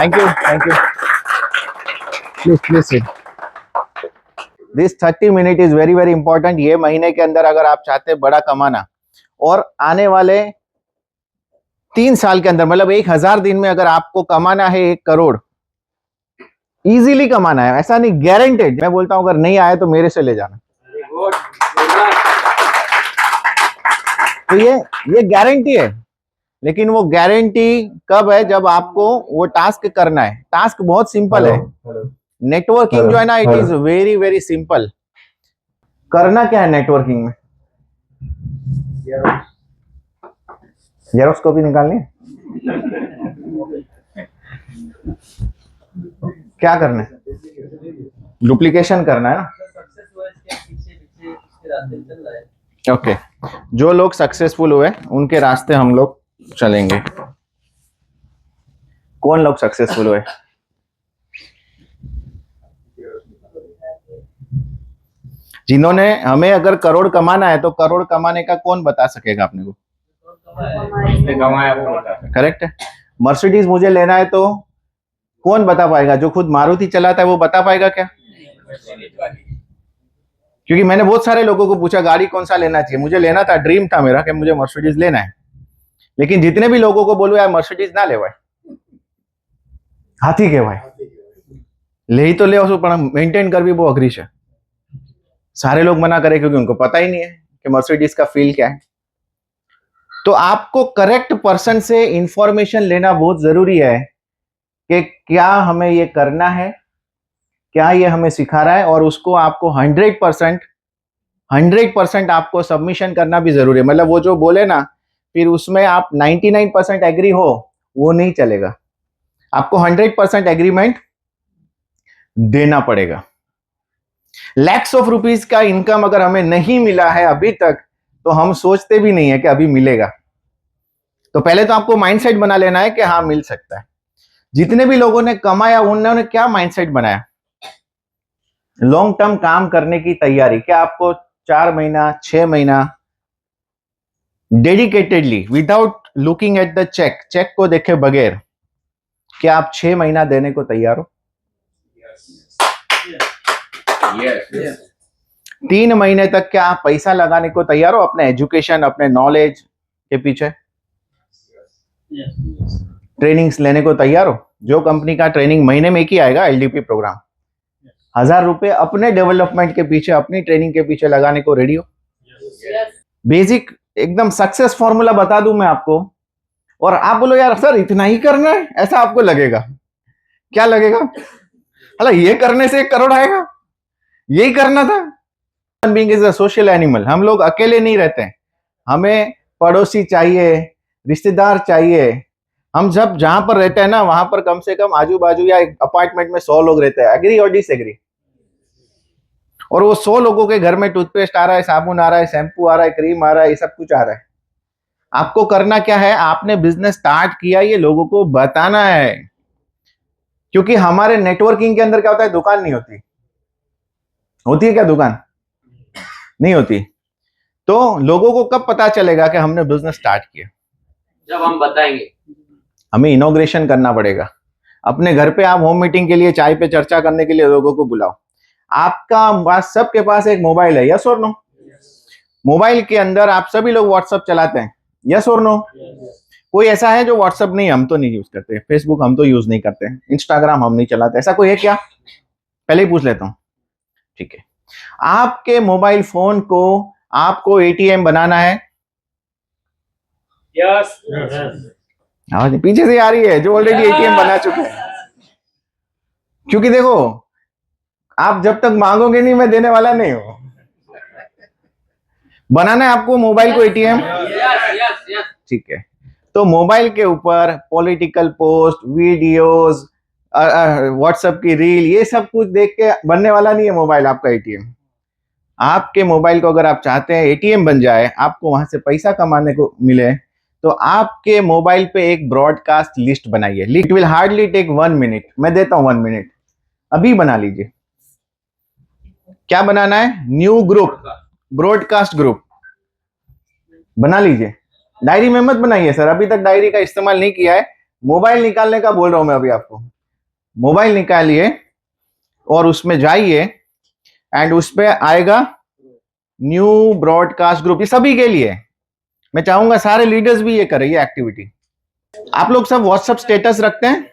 Thank you, thank you. Please please sit. This 30 minute is very very important. ये महीने के अंदर अगर आप चाहते हैं बड़ा कमाना, और आने वाले 3 साल के अंदर, मतलब 1000 दिन में अगर आपको कमाना है 1 करोड़, इजीली कमाना है, ऐसा नहीं, गारंटेड। मैं बोलता हूं अगर नहीं आया तो मेरे से ले जाना। तो ये गारंटी है, लेकिन वो गारंटी कब है? जब आपको वो टास्क करना है। टास्क बहुत सिंपल है। नेटवर्किंग जो है ना, it is very very simple. करना क्या है नेटवर्किंग में? जेरोक्स कॉपी निकालनी है? क्या करना है? डुप्लीकेशन करना है ना। ओके, जो लोग सक्सेसफुल हुए उनके रास्ते हम लोग चलेंगे। कौन लोग सक्सेसफुल हुए? जिन्होंने, हमें अगर करोड़ कमाना है तो करोड़ कमाने का कौन बता सकेगा अपने को? करेक्ट है। मर्सिडीज मुझे लेना है तो कौन बता पाएगा? जो खुद मारुति चलाता है वो बता पाएगा क्या? क्योंकि मैंने बहुत सारे लोगों को पूछा गाड़ी कौन सा लेना चाहिए, मुझे लेना था, ड्रीम था मेरा कि मुझे मर्सिडीज लेना है, लेकिन जितने भी लोगों को बोलो यार मर्सिडीज ना ले भाई, हाथी के भाई ले ही तो ले, उसको मेंटेन कर भी वो अग्रीश है। सारे लोग मना करे क्योंकि उनको पता ही नहीं है कि मर्सिडीज का फील क्या है। तो आपको करेक्ट पर्सन से इंफॉर्मेशन लेना बहुत जरूरी है कि क्या हमें ये करना है, क्या ये हमें सिखा रहा है, और उसको आपको 100% आपको सबमिशन करना भी जरूरी है। मतलब वो जो बोले ना, फिर उसमें आप 99% एग्री हो, वो नहीं चलेगा। आपको 100% एग्रीमेंट देना पड़ेगा। लैक्स ऑफ रुपीज का इनकम अगर हमें नहीं मिला है अभी तक, तो हम सोचते भी नहीं है कि अभी मिलेगा। तो पहले तो आपको माइंडसेट बना लेना है कि हाँ मिल सकता है। जितने भी लोगों ने कमाया उन्होंने क्या माइंडसेट बनाया? लॉन्ग टर्म काम करने की तैयारी। क्या आपको 4 महीना 6 महीना dedicatedly, without looking at the check को देखे बगैर, क्या आप 6 महीना देने को तैयार हो? yes. 3 महीने तक क्या आप पैसा लगाने को तैयार हो अपने एजुकेशन, अपने नॉलेज के पीछे? ट्रेनिंग्स लेने को तैयार हो? जो कंपनी का ट्रेनिंग महीने में ही आएगा, एलडीपी प्रोग्राम, 1000 रुपए अपने डेवलपमेंट के पीछे, अपनी ट्रेनिंग के पीछे लगाने को रेडी हो? बेसिक एकदम सक्सेस फॉर्मूला बता दूं मैं आपको, और आप बोलो यार सर इतना ही करना है, ऐसा आपको लगेगा। क्या लगेगा? अरे ये करने से 1 करोड़ आएगा, यही करना था। Human being is a social animal. हम लोग अकेले नहीं रहते हैं, हमें पड़ोसी चाहिए, रिश्तेदार चाहिए। हम जब जहां पर रहते हैं ना, वहां पर कम से कम आजू बाजू या एक अपार्टमेंट में 100 लोग रहते हैं, एग्री और डिसएग्री। और वो 100 लोगों के घर में टूथपेस्ट आ रहा है, साबुन आ रहा है, शैम्पू आ रहा है, क्रीम आ रहा है, ये सब कुछ आ रहा है। आपको करना क्या है? आपने बिजनेस स्टार्ट किया, ये लोगों को बताना है। क्योंकि हमारे नेटवर्किंग के अंदर क्या होता है? दुकान नहीं होती। होती है क्या दुकान? नहीं होती। तो लोगों को कब पता चलेगा कि हमने बिजनेस स्टार्ट किया? जब हम बताएंगे। हमें इनॉग्रेशन करना पड़ेगा। अपने घर पे आप होम मीटिंग के लिए, चाय पे चर्चा करने के लिए लोगों को बुलाओ। आपका पास, सबके पास एक मोबाइल है, यस और नो? मोबाइल के अंदर आप सभी लोग व्हाट्सएप चलाते हैं, यस और नो? कोई ऐसा है जो व्हाट्सएप नहीं, हम तो नहीं यूज करते, फेसबुक हम तो यूज नहीं करते, इंस्टाग्राम हम नहीं चलाते, ऐसा कोई है क्या? पहले ही पूछ लेता हूं। ठीक है, आपके मोबाइल फोन को आपको एटीएम बनाना है? यस। आवाज पीछे से आ रही है, जो ऑलरेडी एटीएम बना चुके हैं। क्योंकि देखो, आप जब तक मांगोगे नहीं, मैं देने वाला नहीं हूं। बनाना है आपको मोबाइल को एटीएम? ठीक है, तो मोबाइल के ऊपर पॉलिटिकल पोस्ट, वीडियोस, व्हाट्सएप की रील, ये सब कुछ देख के बनने वाला नहीं है मोबाइल आपका एटीएम। आपके मोबाइल को अगर आप चाहते हैं एटीएम बन जाए, आपको वहां से पैसा कमाने को मिले, तो आपके मोबाइल पे एक ब्रॉडकास्ट लिस्ट बनाइए। It will hardly take 1 minute. मैं देता हूं 1 मिनट, अभी बना लीजिए। क्या बनाना है? न्यू ग्रुप, ब्रॉडकास्ट ग्रुप बना लीजिए। डायरी में मत बनाइए सर, अभी तक डायरी का इस्तेमाल नहीं किया है, मोबाइल निकालने का बोल रहा हूं मैं अभी आपको। मोबाइल निकालिए और उसमें जाइए एंड उस पे आएगा न्यू ब्रॉडकास्ट ग्रुप। ये सभी के लिए मैं चाहूंगा सारे लीडर्स भी ये करें ये एक्टिविटी। आप लोग सब व्हाट्सएप स्टेटस रखते हैं?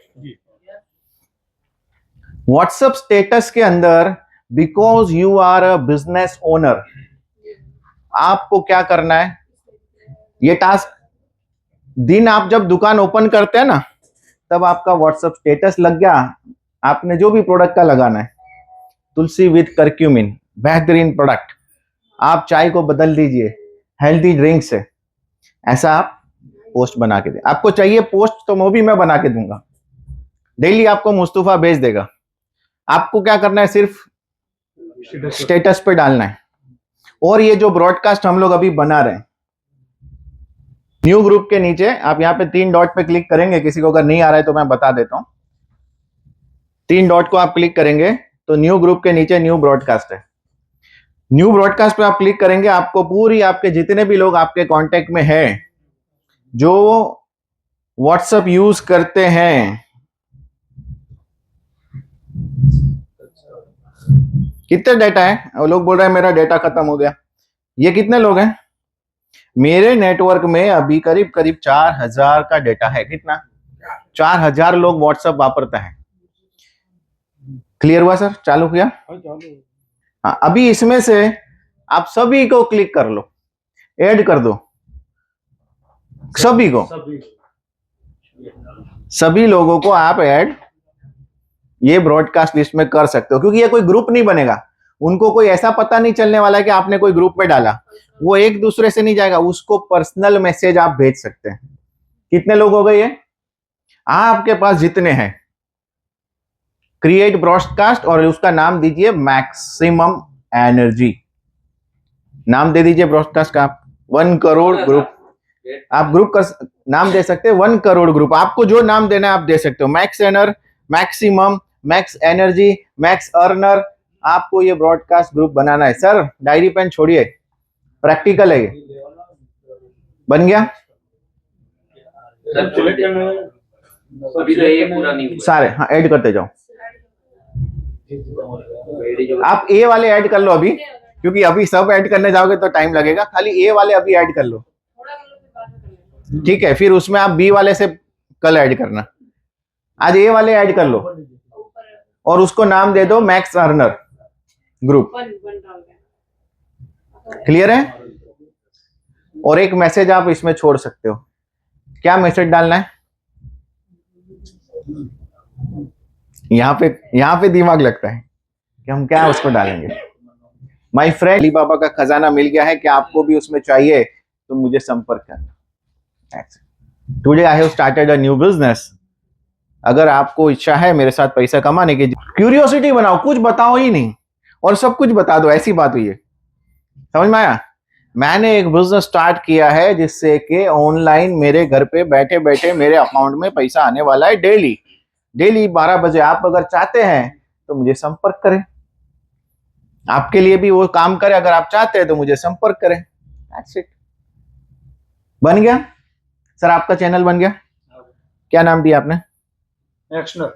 व्हाट्सएप स्टेटस के अंदर because you are a business owner, आपको क्या करना है, ये टास्क दिन आप जब दुकान ओपन करते हैं ना, तब आपका व्हाट्सएप स्टेटस लग गया, आपने जो भी प्रोडक्ट का लगाना है, तुलसी विद करक्यूमिन बेहतरीन प्रोडक्ट, आप चाय को बदल दीजिए हेल्दी ड्रिंक से, ऐसा आप पोस्ट बना के दे। आपको चाहिए पोस्ट तो वो भी मैं बना के दूंगा, डेली आपको मुस्तफा भेज देगा। आपको क्या करना है, सिर्फ स्टेटस पे डालना है। और ये जो ब्रॉडकास्ट हम लोग अभी बना रहे हैं, न्यू ग्रुप के नीचे आप यहाँ पे 3 डॉट पे क्लिक करेंगे, किसी को अगर नहीं आ रहा है तो मैं बता देता हूं। 3 डॉट को आप क्लिक करेंगे तो न्यू ग्रुप के नीचे न्यू ब्रॉडकास्ट है। न्यू ब्रॉडकास्ट पे आप क्लिक करेंगे, आपको पूरी आपके जितने भी लोग आपके कांटेक्ट में हैं जो व्हाट्सएप यूज करते हैं, कितने डेटा है, वो लोग बोल रहे हैं मेरा डेटा खत्म हो गया। ये कितने लोग हैं मेरे नेटवर्क में? अभी करीब करीब 4000 का डेटा है। कितना? 4000 लोग व्हाट्सएप वापरता है। क्लियर हुआ सर? चालू किया? हाँ, अभी इसमें से आप सभी को क्लिक कर लो, ऐड कर दो सभी को, सभी लोगों को आप ऐड ये ब्रॉडकास्ट लिस्ट में कर सकते हो, क्योंकि ये कोई ग्रुप नहीं बनेगा, उनको कोई ऐसा पता नहीं चलने वाला है कि आपने कोई ग्रुप में डाला, वो एक दूसरे से नहीं जाएगा, उसको पर्सनल मैसेज आप भेज सकते हैं। कितने लोग हो गए ये? आपके पास जितने हैं, क्रिएट ब्रॉडकास्ट और उसका नाम दीजिए मैक्सिमम एनर्जी, नाम दे दीजिए ब्रॉडकास्ट का। आप 1 करोड़ ग्रुप, आप ग्रुप का नाम दे सकते हैं 1 करोड़ ग्रुप, आपको जो नाम देना है आप दे सकते हो। मैक्स एनर, मैक्सिमम, मैक्स एनर्जी, मैक्स अर्नर, आपको ये ब्रॉडकास्ट ग्रुप बनाना है। सर डायरी पेन छोड़िए, प्रैक्टिकल है ये। बन गया? अभी तो ये पूरा नहीं हुआ। सारे हाँ ऐड करते जाओ। आप ए वाले ऐड कर लो अभी, क्योंकि अभी सब ऐड करने जाओगे तो टाइम लगेगा, खाली ए वाले अभी ऐड कर लो, ठीक है? फिर उसमें आप बी वाले से कल ऐड करना। आज ए वाले ऐड कर लो और उसको नाम दे दो मैक्स अर्नर ग्रुप। क्लियर है? और एक मैसेज आप इसमें छोड़ सकते हो। क्या मैसेज डालना है? यहां पे दिमाग लगता है कि हम क्या उसको डालेंगे। माय फ्रेंड, अली बाबा का खजाना मिल गया है, कि आपको भी उसमें चाहिए तो मुझे संपर्क करना। Today I have started a new business. अगर आपको इच्छा है मेरे साथ पैसा कमाने की, क्यूरियोसिटी बनाओ, कुछ बताओ ही नहीं और सब कुछ बता दो, ऐसी बात हुई है। समझ में आया? मैंने एक बिजनेस स्टार्ट किया है जिससे कि ऑनलाइन मेरे घर पे बैठे बैठे मेरे अकाउंट में पैसा आने वाला है डेली 12 बजे। आप अगर चाहते हैं तो मुझे संपर्क करें, आपके लिए भी वो काम करे। अगर आप चाहते हैं तो मुझे संपर्क करें। That's it. बन गया सर, आपका चैनल बन गया। क्या नाम दिया आपने? एक्शनर।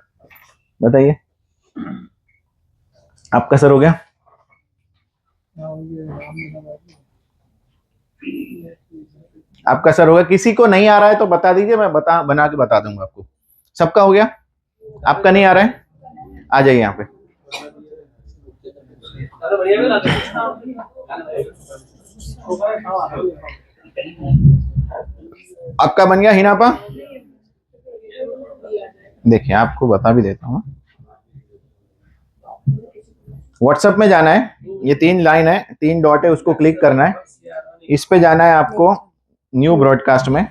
बताइए, आपका सर हो गया? आपका सर हो गया। किसी को नहीं आ रहा है तो बता दीजिए, मैं बना के बता दूंगा आपको। सबका हो गया? आपका नहीं आ रहा है, आ जाइए यहाँ पे। आपका बन गया हिनापा? देखिए आपको बता भी देता हूं, व्हाट्सएप में जाना है, ये 3 लाइन है, 3 डॉट है, उसको क्लिक करना है, इस पे जाना है आपको न्यू ब्रॉडकास्ट में।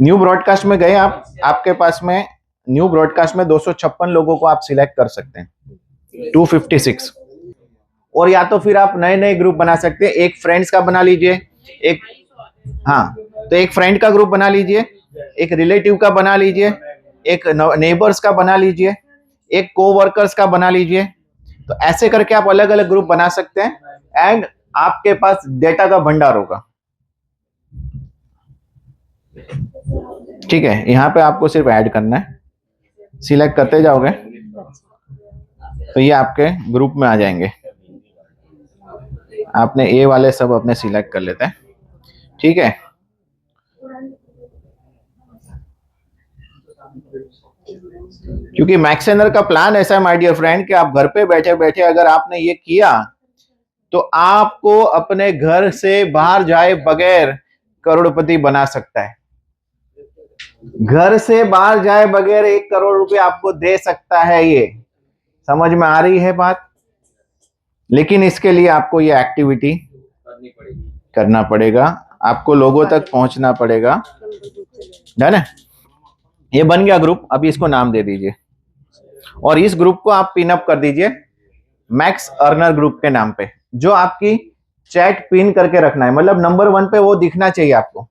न्यू ब्रॉडकास्ट में गए आप, आपके पास में न्यू ब्रॉडकास्ट में 256 लोगों को आप सिलेक्ट कर सकते हैं, 256। और या तो फिर आप नए नए ग्रुप बना सकते हैं। एक फ्रेंड्स का बना लीजिए, एक हाँ तो एक फ्रेंड का ग्रुप बना लीजिए, एक रिलेटिव का बना लीजिए, एक नेबर्स का बना लीजिए, एक कोवर्कर्स का बना लीजिए। तो ऐसे करके आप अलग अलग ग्रुप बना सकते हैं एंड आपके पास डेटा का भंडार होगा। ठीक है, यहाँ पे आपको सिर्फ ऐड करना है, सिलेक्ट करते जाओगे तो ये आपके ग्रुप में आ जाएंगे। आपने ए वाले सब अपने सिलेक्ट कर लेते हैं, ठीक है। क्योंकि मैक्सेनर का प्लान ऐसा है माय डियर फ्रेंड कि आप घर पे बैठे बैठे अगर आपने ये किया तो आपको अपने घर से बाहर जाए बगैर करोड़पति बना सकता है। घर से बाहर जाए बगैर 1 करोड़ रुपए आपको दे सकता है। ये समझ में आ रही है बात? लेकिन इसके लिए आपको ये एक्टिविटी करना पड़ेगा, आपको लोगों तक पहुंचना पड़ेगा। डन है? ये बन गया ग्रुप। अभी इसको नाम दे दीजिए और इस ग्रुप को आप पिन अप कर दीजिए मैक्स अर्नर ग्रुप के नाम पे, जो आपकी चैट पिन करके रखना है। मतलब नंबर 1 पे वो दिखना चाहिए आपको,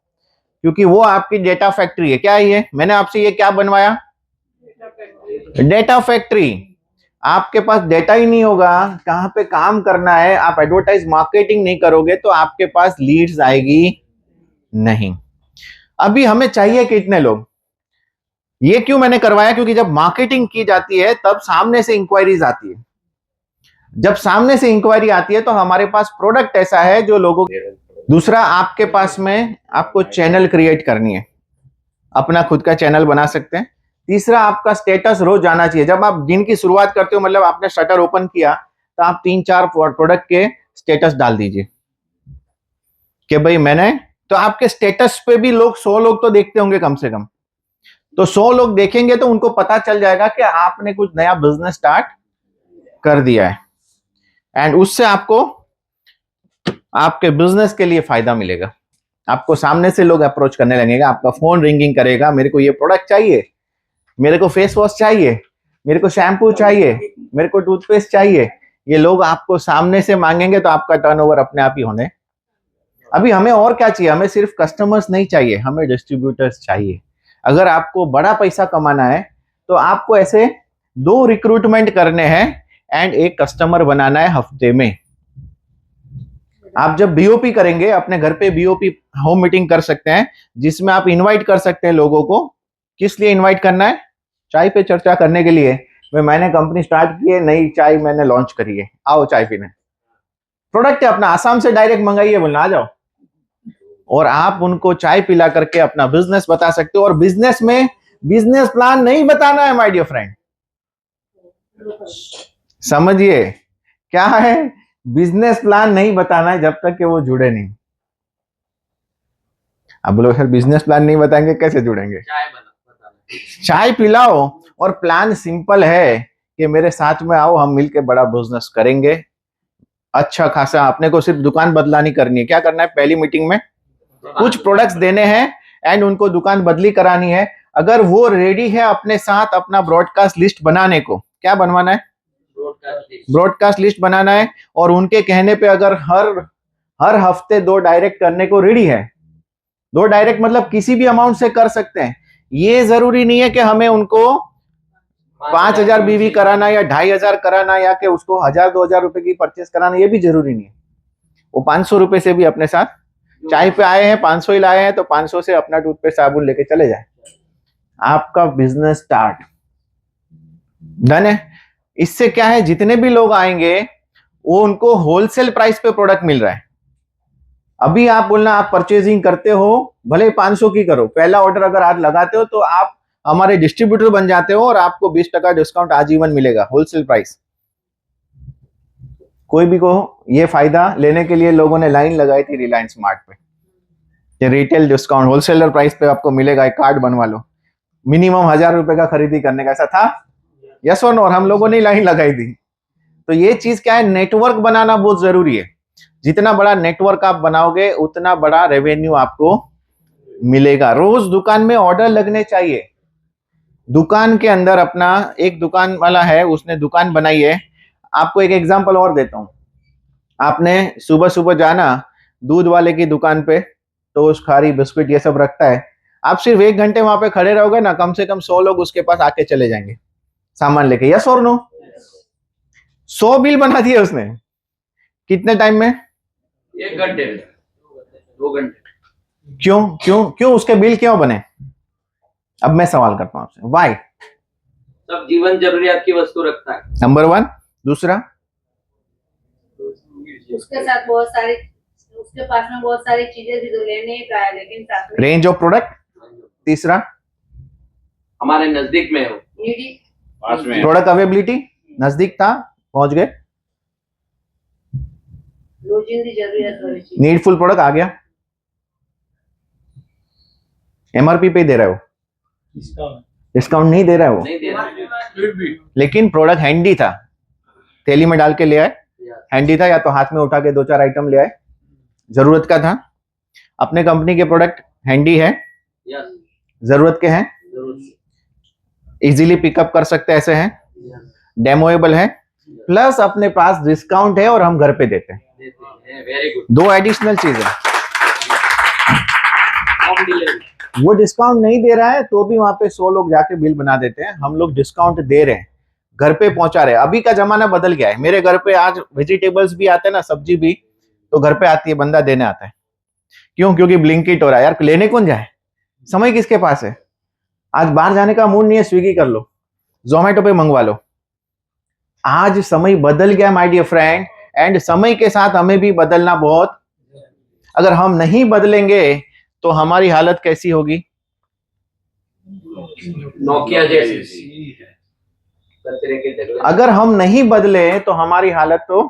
क्योंकि वो आपकी डेटा फैक्ट्री है। क्या है ये? मैंने आपसे ये क्या बनवाया? Data factory. आपके पास डेटा ही नहीं होगा कहां पे काम करना है, आप एडवर्टाइज मार्केटिंग नहीं करोगे तो आपके पास लीड्स आएगी नहीं। अभी हमें चाहिए कितने लोग? ये क्यों मैंने करवाया? क्योंकि जब मार्केटिंग की जाती है तब सामने से इंक्वायरीज आती है। जब सामने से इंक्वायरी आती है तो हमारे पास प्रोडक्ट ऐसा है जो लोगों। दूसरा, आपके पास में आपको चैनल क्रिएट करनी है, अपना खुद का चैनल बना सकते हैं। तीसरा, आपका स्टेटस रोज आना चाहिए। जब आप दिन की शुरुआत करते हो, मतलब आपने शटर ओपन किया तो आप 3-4 प्रोडक्ट के स्टेटस डाल दीजिए कि भाई मैंने, तो आपके स्टेटस पे भी लोग 100 लोग तो देखते होंगे कम से कम। तो 100 लोग देखेंगे तो उनको पता चल जाएगा कि आपने कुछ नया बिजनेस स्टार्ट कर दिया है, एंड उससे आपको आपके बिजनेस के लिए फायदा मिलेगा। आपको सामने से लोग अप्रोच करने लगेगा, आपका फोन रिंगिंग करेगा, मेरे को ये प्रोडक्ट चाहिए, मेरे को फेस वॉश चाहिए, मेरे को शैम्पू चाहिए, मेरे को टूथपेस्ट चाहिए। ये लोग आपको सामने से मांगेंगे तो आपका टर्नओवर अपने आप ही होने। अभी हमें और क्या चाहिए? हमें सिर्फ कस्टमर्स नहीं चाहिए, हमें डिस्ट्रीब्यूटर्स चाहिए। अगर आपको बड़ा पैसा कमाना है तो आपको ऐसे 2 रिक्रूटमेंट करने हैं एंड 1 कस्टमर बनाना है हफ्ते में। आप जब बीओपी करेंगे, अपने घर पे बीओपी होम मीटिंग कर सकते हैं, जिसमें आप इनवाइट कर सकते हैं लोगों को। किस लिए इनवाइट करना है? चाय पे चर्चा करने के लिए। मैंने कंपनी स्टार्ट की है, नई चाय मैंने लॉन्च करी है, आओ चाय पीने। प्रोडक्ट है अपना, आसाम से डायरेक्ट मंगाइए, बोलना आ जाओ। और आप उनको चाय पिला करके अपना बिजनेस बता सकते हो। और बिजनेस में बिजनेस प्लान नहीं बताना है माय डियर फ्रेंड, समझिए क्या है? बिजनेस प्लान नहीं बताना है जब तक कि वो जुड़े नहीं। अब बोलो सर बिजनेस प्लान नहीं बताएंगे कैसे जुड़ेंगे? चाय पिलाओ और प्लान सिंपल है कि मेरे साथ में आओ, हम मिलके बड़ा बिजनेस करेंगे अच्छा खासा। अपने को सिर्फ दुकान बदलानी करनी है। क्या करना है? पहली मीटिंग में कुछ प्रोडक्ट्स देने हैं एंड उनको दुकान बदली करानी है। अगर वो रेडी है अपने साथ अपना ब्रॉडकास्ट लिस्ट बनाने को, क्या बनवाना है? ब्रॉडकास्ट लिस्ट बनाना है। और उनके कहने पे अगर हर हफ्ते 2 डायरेक्ट करने को रेडी है, 2 डायरेक्ट मतलब किसी भी अमाउंट से कर सकते हैं। ये जरूरी नहीं है कि हमें उनको 5,000 बीवी कराना या 2,500 कराना या कि उसको 1,000-2,000 रुपए की परचेस कराना, ये भी जरूरी नहीं है। वो 500 रुपए से भी अपने साथ चाय पे आए हैं, 500 ही लाए हैं तो 500 से अपना टूथपेस्ट साबुन लेके चले जाए, आपका बिजनेस स्टार्ट। डन है? इससे क्या है, जितने भी लोग आएंगे वो उनको होलसेल प्राइस पे प्रोडक्ट मिल रहा है। अभी आप बोलना आप परचेजिंग करते हो, भले 500 की करो, पहला ऑर्डर अगर आज लगाते हो तो आप हमारे डिस्ट्रीब्यूटर बन जाते हो और आपको 20% डिस्काउंट आजीवन मिलेगा, होलसेल प्राइस। कोई भी को ये फायदा लेने के लिए लोगों ने लाइन लगाई थी रिलायंस स्मार्ट पे, ये रिटेल डिस्काउंट होलसेलर प्राइस पे आपको मिलेगा, एक कार्ड बनवा लो, मिनिमम 1,000 रुपए का खरीदी करने का। ऐसा था? यस और नो? और हम लोगों ने लाइन लगाई थी। तो ये चीज क्या है, नेटवर्क बनाना बहुत जरूरी है। जितना बड़ा नेटवर्क आप बनाओगे उतना बड़ा रेवेन्यू आपको मिलेगा। रोज दुकान में ऑर्डर लगने चाहिए। दुकान के अंदर अपना एक दुकान वाला है, उसने दुकान बनाई है। आपको एक एग्जांपल और देता हूं। आपने सुबह सुबह जाना दूध वाले की दुकान पे, टोस्ट खारी बिस्कुट ये सब रखता है। आप सिर्फ 1 घंटे वहां पे खड़े रहोगे ना, कम से कम 100 लोग उसके पास आके चले जाएंगे सामान लेके। यस और नो? 100 बिल बना दिए उसने कितने टाइम में? 1 घंटे 2 घंटे। क्यों क्यों क्यों उसके बिल क्यों बने? अब मैं सवाल करता हूं आपसे, वाई? सब जीवन जरूरियात की वस्तु रखता है। नंबर 1। दूसरा, उसके साथ बहुत सारी, उसके पास में बहुत सारी चीजें भी तो लेने का है, लेकिन साथ में रेंज ऑफ प्रोडक्ट। तीसरा, हमारे नजदीक में हो। नीडी, पास में प्रोडक्ट अवेलेबिलिटी, नजदीक था, पहुंच गए। रोजिंदी जरूरत वाली चीज। नीडफुल प्रोडक्ट आ गया, एमआरपी पे दे रहे हो, डिस्काउंट नहीं दे रहे हो, नहीं दे रहा। फिर भी लेकिन प्रोडक्ट हैंडी था, थैली में डाल के ले आए, हैंडी था, या तो हाथ में उठा के 2-4 आइटम ले आए, जरूरत का था। अपने कंपनी के प्रोडक्ट हैंडी है, यस, जरूरत के हैं, जरूर। इजीली पिकअप कर सकते ऐसे हैं, डेमोएबल है, प्लस अपने पास डिस्काउंट है और हम घर पे देते हैं। देते हैं, वेरी गुड। 2 एडिशनल चीज है। Home delivery. वो डिस्काउंट नहीं दे रहा है तो भी वहां पे 100 लोग जाके बिल बना देते हैं, हम लोग डिस्काउंट दे रहे हैं, घर पे पहुंचा रहे हैं। अभी का जमाना बदल गया है, मेरे घर पे आज वेजिटेबल्स भी आते हैं ना, सब्जी भी, तो घर पे आती है, बंदा देने आता है। क्यों? क्योंकि ब्लिंकिट हो रहा है। यार लेने कौन जाए, समय किसके पास है? आज बाहर जाने का मूड नहीं है, स्विगी कर लो, जोमेटो पे मंगवा लो। आज समय बदल गया माय डियर फ्रेंड, एंड समय के साथ हमें भी बदलना बहुत, अगर हम नहीं बदलेंगे तो हमारी हालत कैसी होगी? नोकिया जैसी कचरे के ढगले। अगर हम नहीं बदले तो हमारी हालत तो,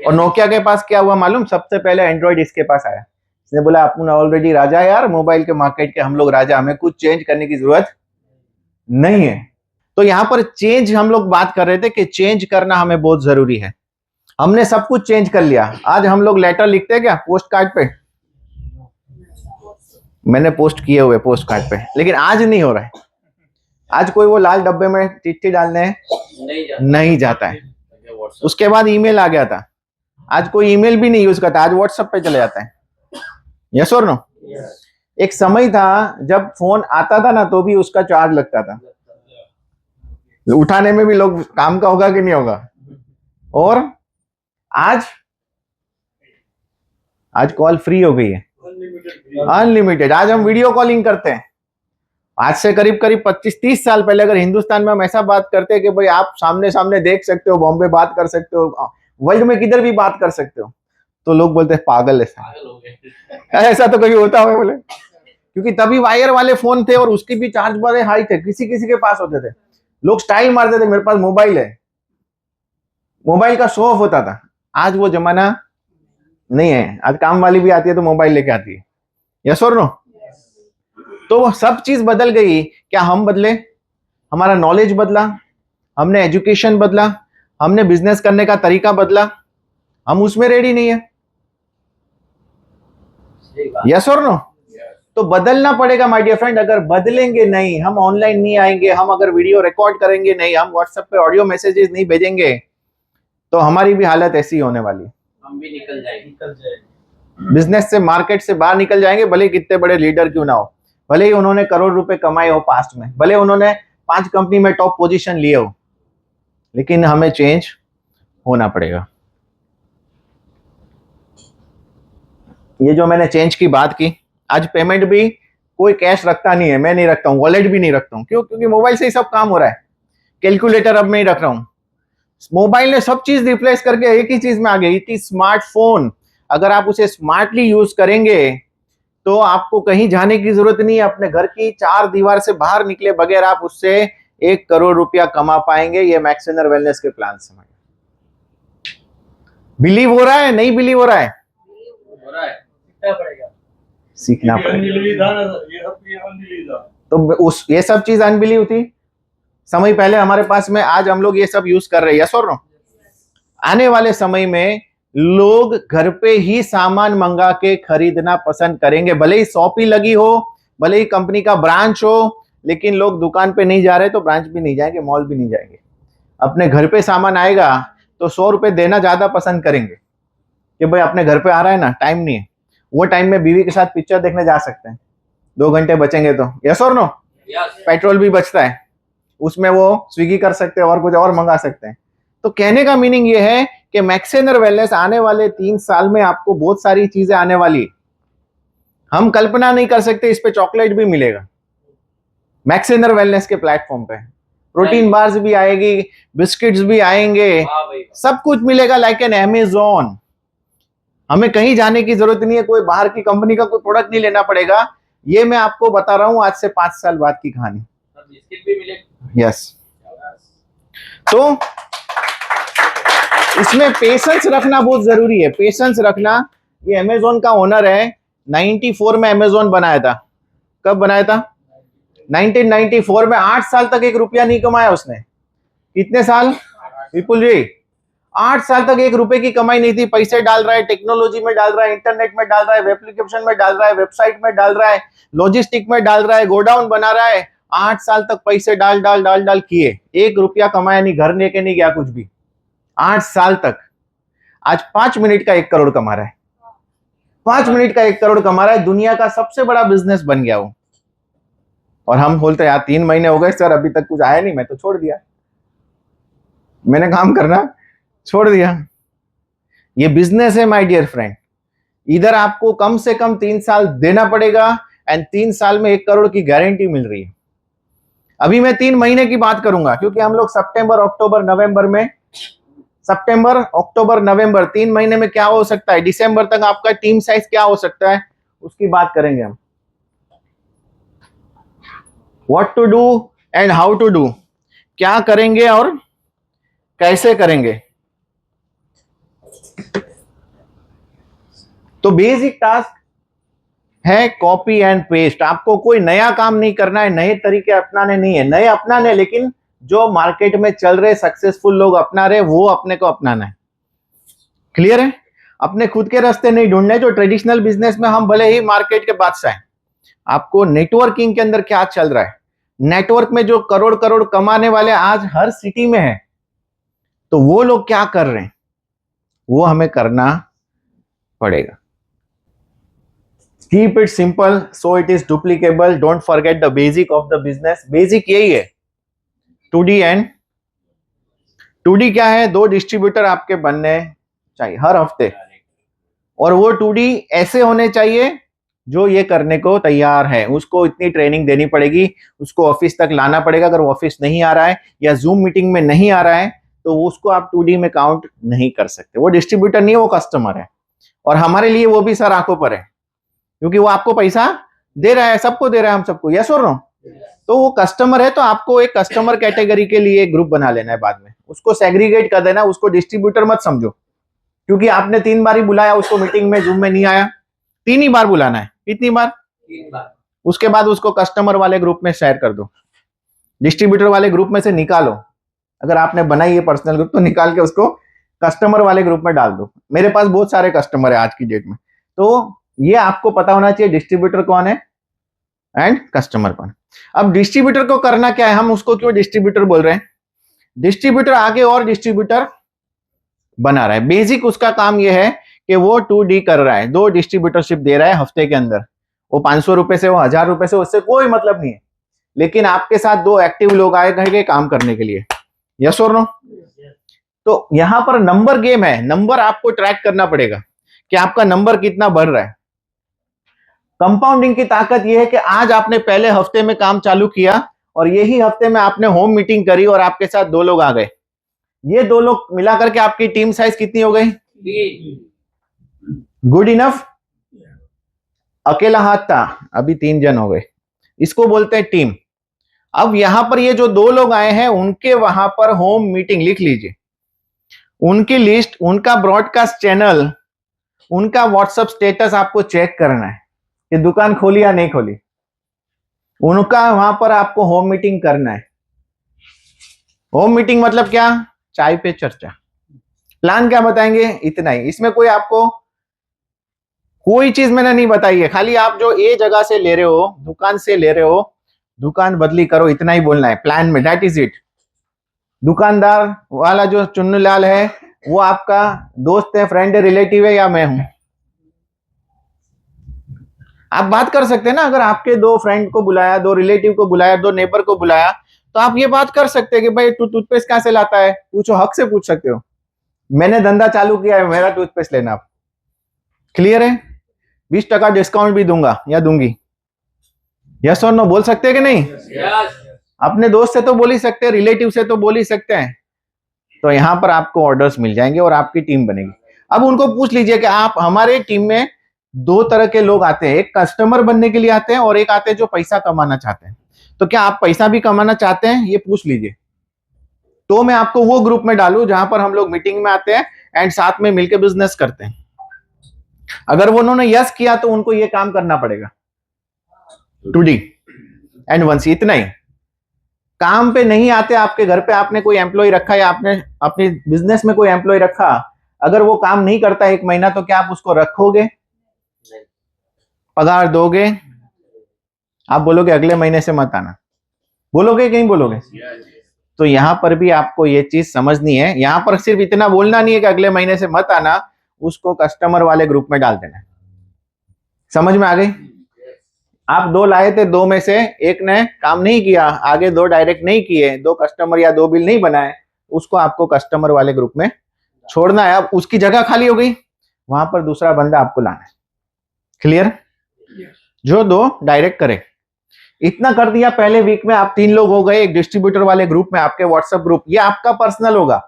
और नोकिया के पास क्या हुआ मालूम? सबसे पहले एंड्रॉइड इसके पास आया, इसने बोला अपन ऑलरेडी राजा है यार, मोबाइल के मार्केट के हम लोग राजा, हमें कुछ चेंज करने की जरूरत नहीं है। तो यहां पर चेंज हम लोग बात कर रहे थे कि चेंज करना हमें बहुत जरूरी है। हमने सब कुछ चेंज कर लिया। आज हम लोग लेटर लिखते हैं क्या पोस्ट कार्ड पे? मैंने पोस्ट किए हुए पोस्ट कार्ड पे, लेकिन आज नहीं हो रहा है। आज कोई वो लाल डब्बे में चिट्ठी डालने नहीं जाता है। उसके बाद ईमेल आ गया था, आज कोई ईमेल भी नहीं यूज करता, आज व्हाट्सएप पे चले जाता है। यस और नो? एक समय था जब फोन आता था ना तो भी उसका चार्ज लगता था, उठाने में भी लोग काम का होगा कि नहीं होगा। और आज कॉल फ्री हो गई है, अनलिमिटेड। आज हम वीडियो कॉलिंग करते हैं। आज से करीब 25-30 साल पहले अगर हिंदुस्तान में हम ऐसा बात करते कि भाई आप सामने सामने देख सकते हो, बॉम्बे बात कर सकते हो, वर्ल्ड में किधर भी बात कर सकते हो, तो लोग बोलते हैं पागल है साहब। ऐसा तो कभी होता है बोले? क्योंकि तभी वायर वाले फोन थे और उसकी भी चार्ज बड़े हाई थे, किसी किसी के पास होते थे। लोग स्टाइल मारते थे, मेरे पास मोबाइल है, मोबाइल का शो ऑफ होता था। आज वो जमाना नहीं है, आज काम वाली भी आती है तो मोबाइल लेके आती है। यस और नो? तो वो सब चीज बदल गई। क्या हम बदले? हमारा नॉलेज बदला, हमने एजुकेशन बदला, हमने बिजनेस करने का तरीका बदला, हम उसमें रेडी नहीं है। यस और नो? तो बदलना पड़ेगा माय डियर फ्रेंड। अगर बदलेंगे नहीं, हम ऑनलाइन नहीं आएंगे, हम अगर वीडियो रिकॉर्ड करेंगे नहीं, हम व्हाट्सएप पे ऑडियो मैसेजेस नहीं भेजेंगे, तो हमारी भी हालत ऐसी होने वाली। हम भी निकल जाएंगे, बिजनेस से, मार्केट से बाहर निकल जाएंगे, भले कितने बड़े लीडर क्यों ना हो, भले ही उन्होंने करोड़ रुपए कमाए हो पास्ट में, भले उन्होंने 5 कंपनी में टॉप पोजीशन लिए हो, लेकिन हमें चेंज होना पड़ेगा। ये जो मैंने चेंज की बात की, आज पेमेंट भी कोई कैश रखता नहीं है, मैं नहीं रखता हूँ, वॉलेट भी नहीं रखता हूँ। क्यों? क्योंकि मोबाइल से ही सब काम हो रहा है। कैलकुलेटर अब नहीं रख रहा हूँ, मोबाइल ने सब चीज रिप्लेस करके एक ही चीज में आ गई, इट इज स्मार्टफोन। अगर आप उसे स्मार्टली यूज करेंगे तो आपको कहीं जाने की जरूरत नहीं है, अपने घर की 4 दीवार से बाहर निकले बगैर आप उससे 1 करोड़ रुपया कमा पाएंगे। ये मैक्सवेनर वेलनेस के प्लान से। बिलीव हो रहा है? नहीं बिलीव हो रहा है? हो रहा है, सीखना पड़ेगा। सीखना पड़ेगा। तो ये सब चीज अनबिलीव थी समय पहले हमारे पास में, आज हम लोग ये सब यूज कर रहे हैं। यस और नो? आने वाले समय में लोग घर पे ही सामान मंगा के खरीदना पसंद करेंगे, भले ही शॉप ही लगी हो, भले ही कंपनी का ब्रांच हो, लेकिन लोग दुकान पे नहीं जा रहे तो ब्रांच भी नहीं जाएंगे, मॉल भी नहीं जाएंगे। अपने घर पे सामान आएगा तो 100 रुपए देना ज्यादा पसंद करेंगे कि भाई अपने घर पे आ रहा है ना, टाइम नहीं है। वो टाइम में बीवी के साथ पिक्चर देखने जा सकते हैं, 2 घंटे बचेंगे तो। यस और नो? पेट्रोल भी बचता है, उसमें वो स्विगी कर सकते हैं और कुछ और मंगा सकते हैं। तो कहने का मीनिंग ये है कि मैक्सवेनर वेलनेस आने वाले 3 साल में आपको बहुत सारी चीजें आने वाली, हम कल्पना नहीं कर सकते। इस पे चॉकलेट भी मिलेगा, मैक्सिनर वेलनेस के प्लेटफॉर्म पे प्रोटीन बार्स भी आएगी, बिस्किट्स भी आएंगे, वाह भाई, सब कुछ मिलेगा लाइक एन अमेज़न। हमें कहीं जाने की जरूरत नहीं है, कोई बाहर की कंपनी का कोई प्रोडक्ट नहीं लेना पड़ेगा। ये मैं आपको बता रहा हूं आज से 5 साल बाद की कहानी। सब बिस्किट भी मिले। यस, तो इसमें पेशेंस रखना बहुत जरूरी है, पेशेंस रखना। ये अमेज़न का ओनर है, 94 में अमेज़न बनाया था। कब बनाया था? 1994 में। 8 साल तक 1 रुपया नहीं कमाया उसने। कितने साल विपुल जी? 8 साल तक 1 रुपए की कमाई नहीं थी। पैसे डाल रहा है, टेक्नोलॉजी में डाल रहा है, इंटरनेट में डाल रहा है, एप्लीकेशन में डाल रहा है, वेबसाइट में डाल रहा है, लॉजिस्टिक में डाल रहा है, गोडाउन बना रहा है। 8 साल तक पैसे डाल डाल डाल डाल किए, 1 रुपया कमाया नहीं, घर लेके नहीं गया कुछ भी। 8 साल तक। आज 5 मिनट का 1 करोड़ कमा रहा है। 5 मिनट का 1 करोड़ कमा रहा है, दुनिया का सबसे बड़ा बिजनेस बन गया वो। और हम बोलते यार 3 महीने हो गए सर, अभी तक कुछ आया नहीं, मैं तो छोड़ दिया, मैंने काम करना छोड़ दिया। ये बिजनेस है माय डियर फ्रेंड। इधर आपको कम से कम 3 साल देना पड़ेगा एंड 3 साल में 1 करोड़ की गारंटी मिल रही है। अभी मैं 3 महीने की बात करूंगा, क्योंकि हम लोग सितंबर अक्टूबर नवंबर में, सितंबर अक्टूबर नवंबर 3 महीने में क्या हो सकता है, दिसंबर तक आपका टीम साइज क्या हो सकता है, उसकी बात करेंगे हम। What to do and how to do, क्या करेंगे और कैसे करेंगे। तो बेसिक टास्क है कॉपी एंड पेस्ट। आपको कोई नया काम नहीं करना है, नए तरीके अपनाने नहीं है, नए अपनाने, लेकिन जो मार्केट में चल रहे सक्सेसफुल लोग अपना रहे वो अपने को अपनाना है। क्लियर है? अपने खुद के रास्ते नहीं ढूंढने। जो ट्रेडिशनल बिजनेस में हम भले ही मार्केट के बादशाह हैं, आपको नेटवर्किंग के अंदर क्या चल रहा है, नेटवर्क में जो करोड़ करोड़ कमाने वाले आज हर सिटी में है, तो वो लोग क्या कर रहे हैं वो हमें करना पड़ेगा। Keep it simple so it is duplicable, don't forget the basic of the business. Basic यही है 2D एंड 2D क्या है, 2 डिस्ट्रीब्यूटर आपके बनने चाहिए हर हफ्ते, और वो 2D ऐसे होने चाहिए जो ये करने को तैयार है। उसको इतनी ट्रेनिंग देनी पड़ेगी, उसको ऑफिस तक लाना पड़ेगा। अगर वो ऑफिस नहीं आ रहा है या जूम मीटिंग में नहीं आ रहा है तो उसको आप 2D में काउंट नहीं कर सकते। वो डिस्ट्रीब्यूटर नहीं है, वो कस्टमर है, और हमारे लिए वो भी सर आंखों पर है, क्योंकि वो आपको पैसा दे रहा है, सबको दे रहा है, हम सबको, यस और नो। तो वो कस्टमर है, तो आपको एक कस्टमर कैटेगरी के लिए एक ग्रुप बना लेना है, बाद में उसको सेग्रीगेट कर देना। उसको डिस्ट्रीब्यूटर मत समझो, क्योंकि आपने 3 बार ही बुलाया उसको मीटिंग में, जूम में नहीं आया। 3 ही बार बुलाना है। कितनी बार? 3 बार। उसके बाद उसको कस्टमर वाले ग्रुप में शेयर कर दो, डिस्ट्रीब्यूटर वाले ग्रुप में से निकालो। अगर आपने बनाई है पर्सनल ग्रुप तो निकाल के उसको कस्टमर वाले ग्रुप में डाल दो। मेरे पास बहुत सारे कस्टमर है आज की डेट में, तो ये आपको पता होना चाहिए डिस्ट्रीब्यूटर कौन है एंड कस्टमर कौन है। अब डिस्ट्रीब्यूटर को करना क्या है, हम उसको क्यों डिस्ट्रीब्यूटर बोल रहे हैं? डिस्ट्रीब्यूटर आगे और डिस्ट्रीब्यूटर बना रहा है। बेसिक उसका काम यह है कि वो 2D कर रहा है, 2 डिस्ट्रीब्यूटरशिप दे रहा है हफ्ते के अंदर। वो 500 रुपए से, वो 1000 रुपए से, उससे कोई मतलब नहीं है, लेकिन आपके साथ 2 एक्टिव लोग आए घर के काम करने के लिए, यस और नो। तो यहां पर नंबर गेम है, नंबर आपको ट्रैक करना पड़ेगा कि आपका नंबर कितना बढ़ रहा है। कंपाउंडिंग की ताकत यह है कि आज आपने पहले हफ्ते में काम चालू किया और यही हफ्ते में आपने होम मीटिंग करी और आपके साथ 2 लोग आ गए। ये 2 लोग मिलाकर के आपकी टीम साइज कितनी हो गई? Good enough? अकेला हाथ था, अभी 3 जन हो गए, इसको बोलते हैं टीम। अब यहां पर ये जो 2 लोग आए हैं उनके वहां पर होम मीटिंग लिख लीजिए, उनकी लिस्ट, उनका ब्रॉडकास्ट चैनल, उनका व्हाट्सएप स्टेटस आपको चेक करना है कि दुकान खोली या नहीं खोली। उनका वहां पर आपको होम मीटिंग करना है। होम मीटिंग मतलब क्या? चाय पे चर्चा। प्लान क्या बताएंगे? इतना ही, इसमें कोई आपको कोई चीज मैंने नहीं बताई है, खाली आप जो ए जगह से ले रहे हो, दुकान से ले रहे हो, दुकान बदली करो, इतना ही बोलना है प्लान में, दैट इज इट। दुकानदार वाला जो चुन्नूलाल है वो आपका दोस्त है, फ्रेंड है, रिलेटिव है, या मैं हूं? आप बात कर सकते हैं ना। अगर आपके 2 फ्रेंड को बुलाया, 2 रिलेटिव को बुलाया, 2 नेबर को बुलाया, तो आप ये बात कर सकते हैं कि भाई तू टूथपेस्ट कहां से लाता है, पूछो, हक से पूछ सकते हो। मैंने धंधा चालू किया है, मेरा टूथपेस्ट लेना। आप क्लियर है? 20% डिस्काउंट भी दूंगा या दूंगी, यस और नो बोल सकते हैं कि नहीं? यस अपने दोस्त से तो बोल ही सकते हैं, रिलेटिव से तो बोल ही सकते हैं। तो यहाँ पर आपको ऑर्डर्स मिल जाएंगे और आपकी टीम बनेगी। अब उनको पूछ लीजिए कि आप, हमारे टीम में दो तरह के लोग आते हैं, एक कस्टमर बनने के लिए आते हैं और एक आते हैं जो पैसा कमाना चाहते हैं। तो क्या आप पैसा भी कमाना चाहते हैं, ये पूछ लीजिए। तो मैं आपको वो ग्रुप में डालूं जहां पर हम लोग मीटिंग में आते हैं एंड साथ में मिलकर बिजनेस करते हैं। अगर वो उन्होंने यस किया तो उनको ये काम करना पड़ेगा, 2D एंड 1C, इतना ही। काम पे नहीं आते, आपके घर पे आपने कोई एम्प्लॉय रखा या आपने अपने बिजनेस में कोई एम्प्लॉय रखा, अगर वो काम नहीं करता 1 महीना, तो क्या आप उसको रखोगे? पगार दोगे? आप बोलोगे अगले महीने से मत आना, बोलोगे कि नहीं बोलोगे? तो यहां पर भी आपको ये चीज समझनी है। यहां पर सिर्फ इतना बोलना नहीं है कि अगले महीने से मत आना, उसको कस्टमर वाले ग्रुप में डाल देना है। समझ में आ गई? आप 2 लाए थे, 2 में से एक ने काम नहीं किया, आगे 2 डायरेक्ट नहीं किए, 2 कस्टमर या 2 बिल नहीं बनाए, उसको आपको कस्टमर वाले ग्रुप में छोड़ना है। अब उसकी जगह खाली हो गई, वहां पर दूसरा बंदा आपको लाना है। क्लियर? जो 2 डायरेक्ट करे। इतना कर दिया, पहले वीक में आप 3 लोग हो गए एक डिस्ट्रीब्यूटर वाले ग्रुप में, आपके व्हाट्सएप ग्रुप। ये आपका पर्सनल होगा,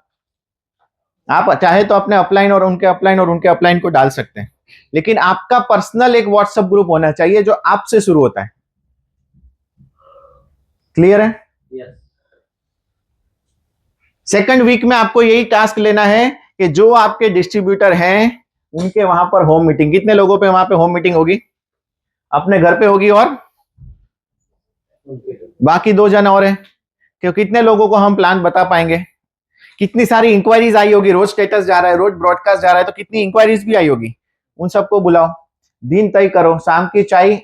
आप चाहे तो अपने अपलाइन और उनके अपलाइन और उनके अपलाइन को डाल सकते हैं, लेकिन आपका पर्सनल एक व्हाट्सएप ग्रुप होना चाहिए जो आपसे शुरू होता है। क्लियर है? यस सेकंड वीक में आपको यही टास्क लेना है कि जो आपके डिस्ट्रीब्यूटर हैं उनके वहां पर होम मीटिंग, कितने लोगों पे वहां पे होम मीटिंग होगी? अपने घर पे होगी और बाकी 2 जन और है, क्यों? कितने लोगों को हम प्लान बता पाएंगे? कितनी सारी इंक्वायरीज आई होगी, रोज स्टेटस जा रहा है, रोज ब्रॉडकास्ट जा रहा है, तो कितनी इंक्वायरीज भी आई होगी। उन सबको बुलाओ, दिन तय करो, शाम की चाय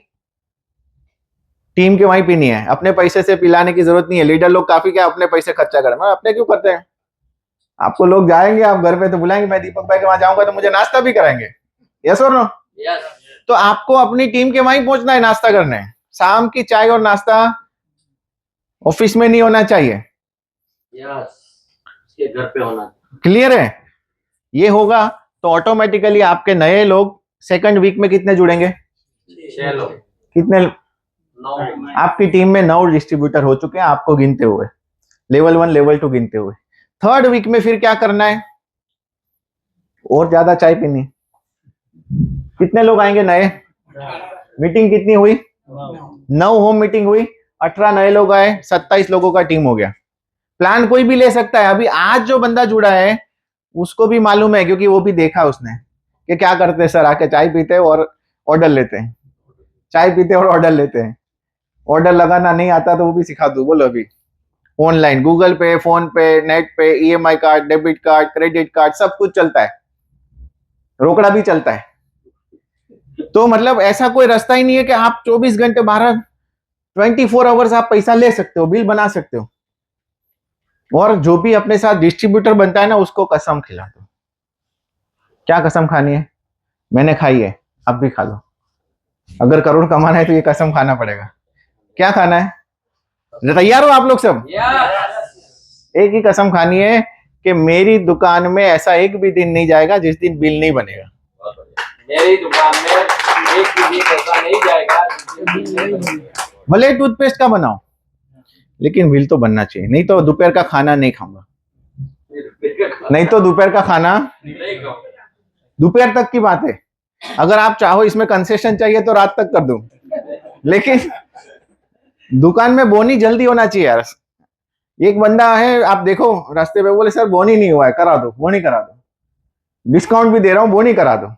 टीम के वहीं पीनी है, अपने पैसे से पिलाने की जरूरत नहीं है। लीडर लोग काफी क्या अपने पैसे खर्चा करें, अपने क्यों करते हैं? आपको लोग जाएंगे आप घर पे तो बुलाएंगे, मैं दीपक भाई के वहां जाऊंगा तो मुझे नाश्ता भी कराएंगे। यस और नो? यस तो आपको अपनी टीम के वहीं पहुंचना है नाश्ता करने। शाम की चाय और नाश्ता ऑफिस में नहीं होना चाहिए। यस उसके घर पे होना। क्लियर है? ये होगा तो ऑटोमेटिकली आपके नए लोग सेकंड वीक में कितने जुड़ेंगे? 6 लोग, कितने? 9 आपकी टीम में 9 डिस्ट्रीब्यूटर हो चुके हैं आपको गिनते हुए, लेवल 1 लेवल 2 गिनते हुए। थर्ड वीक में फिर क्या करना है? और ज्यादा चाय पीनी। कितने लोग आएंगे नए? मीटिंग कितनी हुई? 9 होम मीटिंग हुई, 18 नए लोग आए, 27 लोगों का टीम हो गया। प्लान कोई भी ले सकता है। अभी आज जो बंदा जुड़ा है उसको भी मालूम है, क्योंकि वो भी देखा उसने कि क्या करते हैं सर, आके चाय पीते हैं और ऑर्डर लेते हैं, चाय पीते और ऑर्डर लेते हैं। ऑर्डर लगाना नहीं आता तो वो भी सिखा दूं, बोलो अभी। ऑनलाइन गूगल पे, फोन पे, नेट पे, EMI card, debit card, credit card, सब कुछ चलता है, रोकड़ा भी चलता है। तो मतलब ऐसा कोई रास्ता ही नहीं है कि आप 24 घंटे 24 आवर्स आप पैसा ले सकते हो, बिल बना सकते हो। और जो भी अपने साथ डिस्ट्रीब्यूटर बनता है ना, उसको कसम खिला दो। क्या कसम खानी है? मैंने खाई है, अब भी खा लो। अगर करोड़ कमाना है तो ये कसम खाना पड़ेगा। क्या खाना है? तैयार हो आप लोग सब? यस एक ही कसम खानी है कि मेरी दुकान में ऐसा एक भी दिन नहीं जाएगा जिस दिन बिल नहीं बनेगा। मेरी दुकान में एक भी दिन ऐसा नहीं जाएगा भले टूथपेस्ट का बनाओ, लेकिन बिल तो बनना चाहिए, नहीं तो दोपहर का खाना नहीं खाऊंगा। नहीं तो दोपहर का खाना, नहीं खाऊंगा। दोपहर तक की बात है। अगर आप चाहो इसमें कंसेशन चाहिए तो रात तक कर दूं, लेकिन दुकान में बोनी जल्दी होना चाहिए यार। एक बंदा है, आप देखो रास्ते पे, बोले सर बोनी नहीं हुआ है, करा दो, बोनी करा दो, डिस्काउंट भी दे रहा हूं, बोनी करा दो।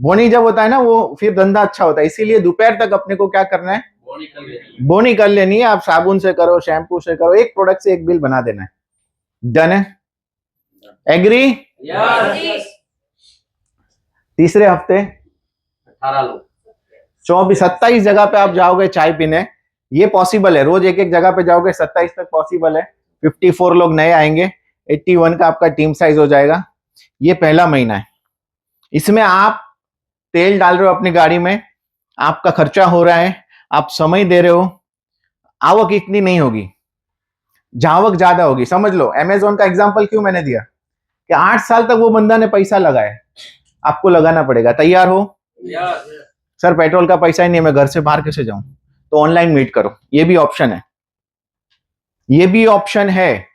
बोनी जब होता है ना, वो फिर धंधा अच्छा होता है। इसीलिए दोपहर तक अपने को क्या करना है? बोनी कर लेनी। बोनी कर लेनी है। आप साबुन से करो, शैम्पू से करो, एक प्रोडक्ट से एक बिल बना देना है। डन है? एग्री? यस तीसरे हफ्ते 18 लोग 27 जगह पे आप जाओगे चाय पीने। ये पॉसिबल है, रोज एक एक जगह पे जाओगे, 27 तक पॉसिबल है। 54 लोग नए आएंगे, 81 का आपका टीम साइज हो जाएगा। ये पहला महीना है। इसमें आप तेल डाल रहे हो अपनी गाड़ी में, आपका खर्चा हो रहा है, आप समय दे रहे हो। आवक इतनी नहीं होगी, जावक ज्यादा होगी। समझ लो, अमेजोन का एग्जांपल क्यों मैंने दिया कि 8 साल तक वो बंदा ने पैसा लगाया, आपको लगाना पड़ेगा। तैयार हो? यस सर पेट्रोल का पैसा ही नहीं है, मैं घर से बाहर कैसे जाऊं? तो ऑनलाइन मीट करो, ये भी ऑप्शन है, ये भी ऑप्शन है।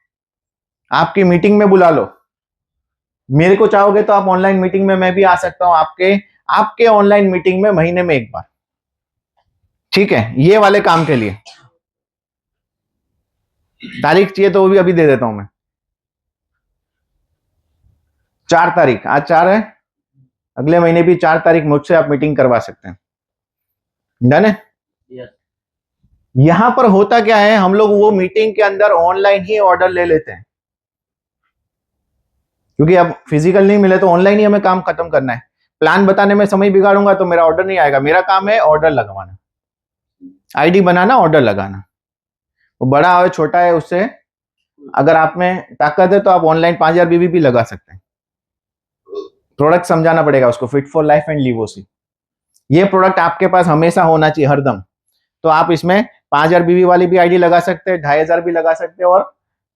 आपकी मीटिंग में बुला लो, मेरे को चाहोगे तो आप ऑनलाइन मीटिंग में मैं भी आ सकता हूं आपके ऑनलाइन मीटिंग में महीने में एक बार, ठीक है, ये वाले काम के लिए। तारीख चाहिए तो वो भी अभी दे देता हूं मैं। 4 तारीख, आज 4 है, अगले महीने भी 4 तारीख मुझसे आप मीटिंग करवा सकते हैं। डन है। यहां पर होता क्या है, हम लोग वो मीटिंग के अंदर ऑनलाइन ही ऑर्डर ले लेते हैं, क्योंकि अब फिजिकल नहीं मिले तो ऑनलाइन ही हमें काम खत्म करना है। प्लान बताने में समय बिगाड़ूंगा तो मेरा ऑर्डर नहीं आएगा। मेरा काम है ऑर्डर लगवाना, आईडी बनाना, ऑर्डर लगाना। वो बड़ा है छोटा है, उससे अगर आप में ताकत है तो आप ऑनलाइन 5000 बीबी भी लगा सकते हैं। प्रोडक्ट समझाना पड़ेगा उसको, फिट फॉर लाइफ एंड लिवोसी। ये प्रोडक्ट आपके पास हमेशा होना चाहिए हरदम। तो आप इसमें 5000 बीबी वाली भी आईडी लगा सकते हैं, 2500 भी लगा सकते हैं, और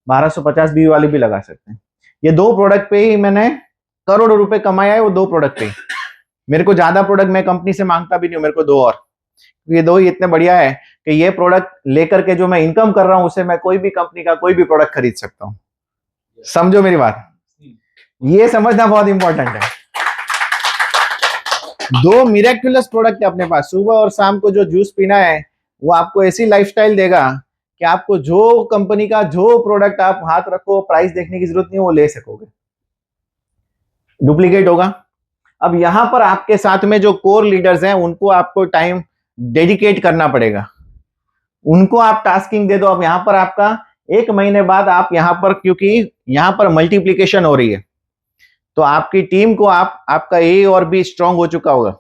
1250 बीबी वाली भी लगा सकते हैं। ये 2 प्रोडक्ट पे ही मैंने करोड़ों रुपए कमाया है, वो 2 प्रोडक्ट पे। मेरे को ज्यादा प्रोडक्ट मैं कंपनी से मांगता भी नहीं हूं, मेरे को 2 और, ये 2 ही इतने बढ़िया है कि ये प्रोडक्ट लेकर के जो मैं इनकम कर रहा हूं उससे मैं कोई भी कंपनी का कोई भी प्रोडक्ट खरीद सकता हूं। समझो मेरी बात, ये समझना बहुत इंपॉर्टेंट है। 2 मिरेक्युलस प्रोडक्ट है अपने पास। सुबह और शाम को जो जूस पीना है वो आपको ऐसी लाइफस्टाइल देगा कि आपको जो कंपनी का जो प्रोडक्ट आप हाथ रखो, प्राइस देखने की जरूरत नहीं है, वो ले सकोगे, डुप्लीकेट होगा। अब यहां पर आपके साथ में जो कोर लीडर्स हैं उनको आपको टाइम डेडिकेट करना पड़ेगा, उनको आप टास्किंग दे दो। अब यहां पर आपका 1 महीने बाद आप यहां पर, क्योंकि यहां पर मल्टीप्लीकेशन हो रही है, तो आपकी टीम को आपका ए और बी स्ट्रांग हो चुका होगा,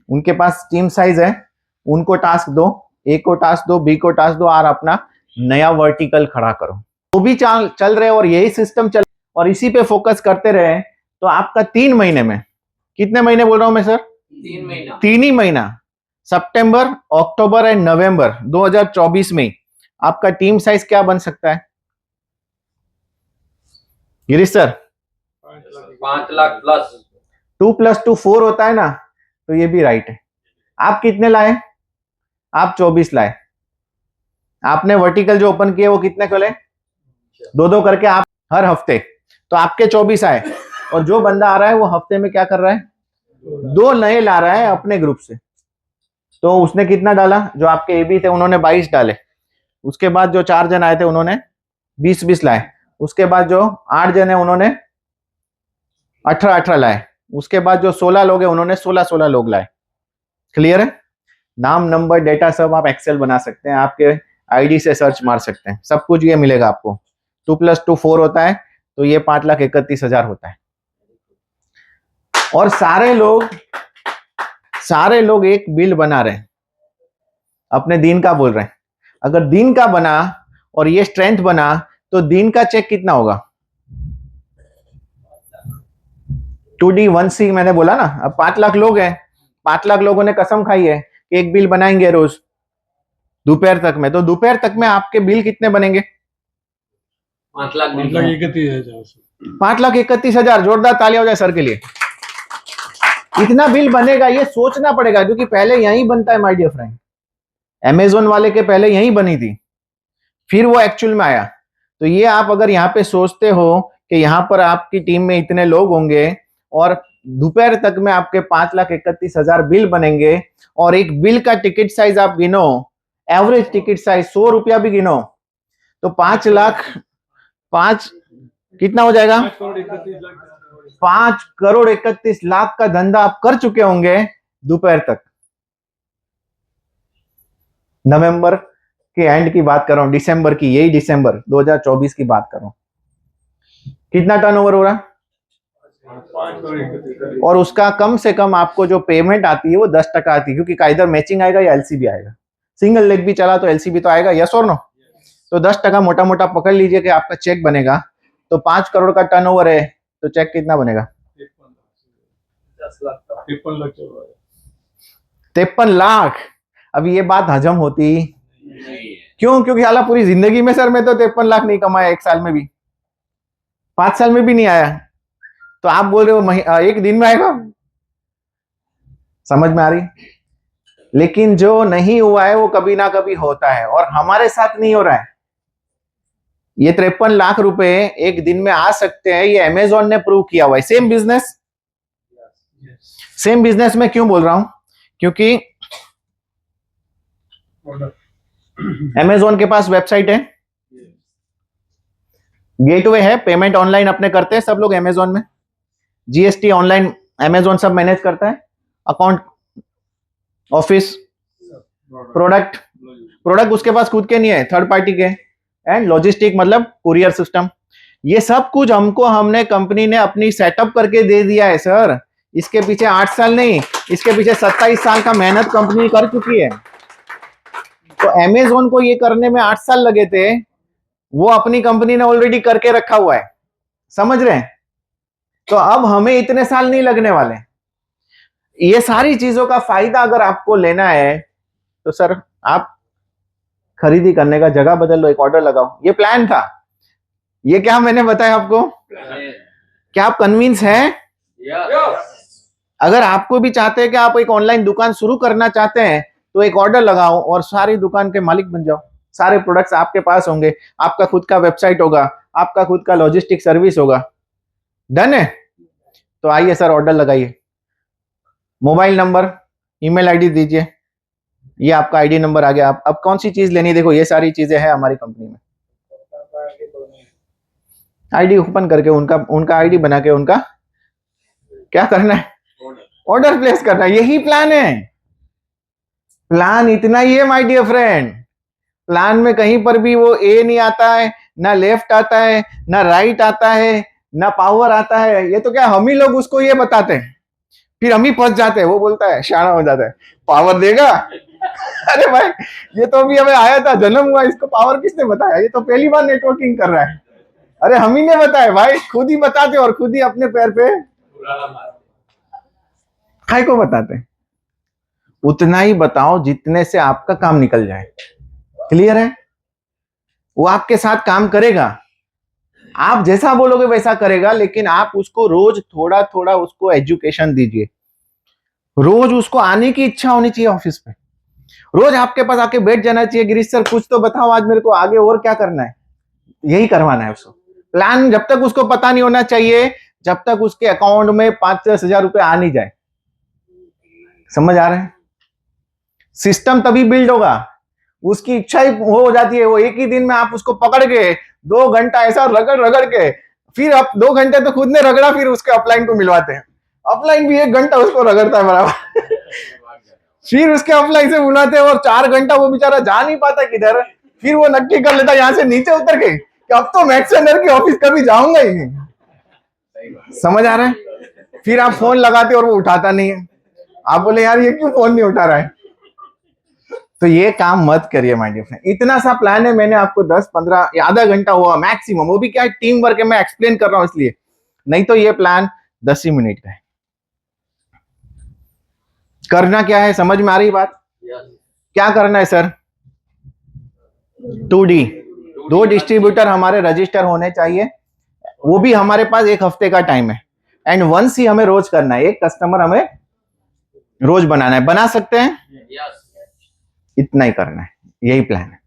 उनके पास टीम साइज है, उनको टास्क दो, ए को टास्क दो, बी को टास्क दो, और अपना नया वर्टिकल खड़ा करो। वो भी चल रहे और यही सिस्टम चल और इसी पे फोकस करते रहे तो आपका 3 महीने में, कितने महीने बोल रहा हूं मैं सर? 3 महीना, 3 ही महीना, सितंबर, अक्टूबर एंड नवंबर 2024 में आपका टीम साइज क्या बन सकता है गिरीश सर? 5 लाख प्लस। 2 + 2 4 होता है ना, तो ये भी राइट है। आप कितने लाए? आप 24 लाए। आपने वर्टिकल जो ओपन किए वो कितने खोले? 2-2 करके आप हर हफ्ते, तो आपके 24 आए। और जो बंदा आ रहा है वो हफ्ते में क्या कर रहा है? 2 नए ला रहा है अपने ग्रुप से। तो उसने कितना डाला? जो आपके एबी थे उन्होंने 22 डाले। उसके बाद जो 4 जन आए थे उन्होंने 20-20 लाए। उसके बाद जो 8 जन है उन्होंने 18-18 लाए। उसके बाद जो 16 लोग हैं उन्होंने 16-16 लोग लाए। क्लियर है? नाम, नंबर, डेटा सब आप एक्सेल बना सकते हैं, आपके आईडी से सर्च मार सकते हैं, सब कुछ ये मिलेगा आपको। 2 + 2 4 होता है, तो ये 5,31,000 होता है। और सारे लोग एक बिल बना रहे हैं, अपने दिन का बोल रहे हैं। अगर दिन का बना और ये स्ट्रेंथ बना तो दिन का चेक कितना होगा? 2D 1C मैंने बोला ना। अब 5 लाख लोग हैं, 5 लाख लोगों ने कसम खाई है कि एक बिल बनाएंगे रोज दोपहर तक में, तो दोपहर तक में आपके बिल कितने बनेंगे? 5,31,000। जोरदार तालियां हो जाए सर के लिए। इतना बिल बनेगा, ये सोचना पड़ेगा, क्योंकि पहले यहीं बनता है माय डियर फ्रेंड। अमेजोन वाले के पहले यहीं बनी थी, फिर वो एक्चुअल में आया। तो ये आप अगर यहाँ पे सोचते हो कि यहाँ पर आपकी टीम में इतने लोग होंगे और दोपहर तक में आपके 5,31,000 बिल बनेंगे, और एक बिल का टिकट साइज आप गिनो, एवरेज टिकट साइज 100 रुपया भी गिनो, तो 5 लाख 5 कितना हो जाएगा? 5,31,00,000 का धंधा आप कर चुके होंगे दोपहर तक। नवंबर के एंड की बात कर रहा हूं, दिसंबर की, यही दिसंबर 2024 की बात कर रहा हूं। कितना टर्नओवर हो रहा? और उसका कम से कम आपको जो पेमेंट आती है वो 10% आती है, क्योंकि इधर मैचिंग आएगा या एलसीबी आएगा। सिंगल लेग भी चला तो एलसीबी तो आएगा, यस और नो? तो 10% मोटा मोटा पकड़ लीजिए कि आपका चेक बनेगा। तो 5 करोड़ का टर्नओवर है, तो चेक कितना बनेगा? 53 लाख। अब ये बात हजम होती क्यों? क्योंकि हालां पूरी जिंदगी में सर मैं तो 53 लाख नहीं कमाया, 1 साल में भी, 5 साल में भी नहीं आया। तो आप बोल रहे हो एक दिन में आएगा? समझ में आ रही? लेकिन जो नहीं हुआ है वो कभी ना कभी होता है, और हमारे साथ नहीं हो रहा है। ये 53 लाख रुपए एक दिन में आ सकते हैं, ये अमेजोन ने प्रूव किया हुआ है। सेम बिजनेस में क्यों बोल रहा हूं, क्योंकि अमेजोन के पास वेबसाइट है, गेटवे है, पेमेंट ऑनलाइन अपने करते हैं सब लोग अमेजोन में, जीएसटी ऑनलाइन अमेजोन सब मैनेज करता है, अकाउंट, ऑफिस, प्रोडक्ट उसके पास खुद के नहीं है, थर्ड पार्टी के, एंड लॉजिस्टिक मतलब कुरियर सिस्टम, ये सब कुछ हमने कंपनी ने अपनी सेटअप करके दे दिया है सर। इसके पीछे 8 साल नहीं, इसके पीछे 27 साल का मेहनत कंपनी कर चुकी है। तो अमेजोन को ये करने में 8 साल लगे थे, वो अपनी कंपनी ने ऑलरेडी करके रखा हुआ है, समझ रहे हैं? तो अब हमें इतने साल नहीं लगने वाले। ये सारी चीजों का फायदा अगर आपको लेना है तो सर आप खरीदी करने का जगह बदल लो, एक ऑर्डर लगाओ। ये प्लान था, ये क्या मैंने बताया आपको, क्या आप कन्विंस हैं? अगर आपको भी चाहते हैं कि आप एक ऑनलाइन दुकान शुरू करना चाहते हैं तो एक ऑर्डर लगाओ और सारी दुकान के मालिक बन जाओ। सारे प्रोडक्ट्स आपके पास होंगे, आपका खुद का वेबसाइट होगा, आपका खुद का लॉजिस्टिक सर्विस होगा। डन है? तो आइए सर ऑर्डर लगाइए। मोबाइल नंबर, ईमेल आईडी दीजिए, ये आपका आईडी नंबर आ गया। आप अब कौन सी चीज लेनी, देखो ये सारी चीजें हैं हमारी कंपनी में। आईडी ओपन करके उनका आईडी बना के उनका क्या करना है, ऑर्डर प्लेस करना है। यही प्लान है, प्लान इतना ही है माय डियर फ्रेंड। प्लान में कहीं पर भी वो ए नहीं आता है, ना लेफ्ट आता है, ना राइट आता है, ना पावर आता है। ये तो क्या हम ही लोग उसको ये बताते हैं, फिर हम ही फंस जाते हैं। वो बोलता है, शाना हो जाता है, पावर देगा। अरे भाई ये तो अभी हमें आया था, जन्म हुआ, इसको पावर किसने बताया? ये तो पहली बार नेटवर्किंग कर रहा है। अरे हम ही ने बताया भाई, खुद ही बताते और खुद ही अपने पैर पे काय को बताते। उतना ही बताओ जितने से आपका काम निकल जाए। क्लियर है? वो आपके साथ काम करेगा, आप जैसा बोलोगे वैसा करेगा, लेकिन आप उसको रोज थोड़ा थोड़ा उसको एजुकेशन दीजिए। रोज उसको आने की इच्छा होनी चाहिए ऑफिस पे, रोज आपके पास आके बैठ जाना चाहिए, गिरीश सर कुछ तो बताओ आज मेरे को, आगे और क्या करना है, यही करवाना है उसको। प्लान जब तक उसको पता नहीं होना चाहिए, जब तक उसके अकाउंट में 5-10 हजार रुपए आ नहीं जाए। समझ आ रहा है? सिस्टम तभी बिल्ड होगा, उसकी इच्छा ही हो जाती है। वो एक ही दिन में आप उसको पकड़ के 2 घंटा ऐसा रगड़ के, फिर आप 2 घंटे तो खुद ने रगड़ा, फिर उसके अपलाइन को मिलवाते हैं। अपलाइन भी 1 घंटा उसको रगड़ता है बराबर। फिर उसके अपलाइन से बुलाते हैं और 4 घंटा वो बेचारा जा नहीं पाता किधर, फिर वो नक्की कर लेता है यहां से नीचे उतर के कि अब तो मैक्सेंडर की ऑफिस कभी जाऊंगा ही नहीं। समझ आ रहा है? फिर आप फोन लगाते और वो उठाता नहीं है, आप बोले यार ये क्यों फोन नहीं उठा रहा है। तो ये काम मत करिए माय डियर फ्रेंड। इतना सा प्लान है, मैंने आपको 10-15 या आधा घंटा हुआ मैक्सिमम, वो भी क्या टीम वर्क है, मैं एक्सप्लेन कर रहा हूं इसलिए, नहीं तो ये प्लान 10 ही मिनट का है। करना क्या है, समझ में आ रही बात? क्या करना है सर? 2D, 2 डिस्ट्रीब्यूटर हमारे रजिस्टर होने चाहिए, वो भी हमारे पास 1 हफ्ते का टाइम है, एंड वंस ही हमें रोज करना है, एक कस्टमर हमें रोज बनाना है। बना सकते हैं? इतना ही करना है, यही प्लान है।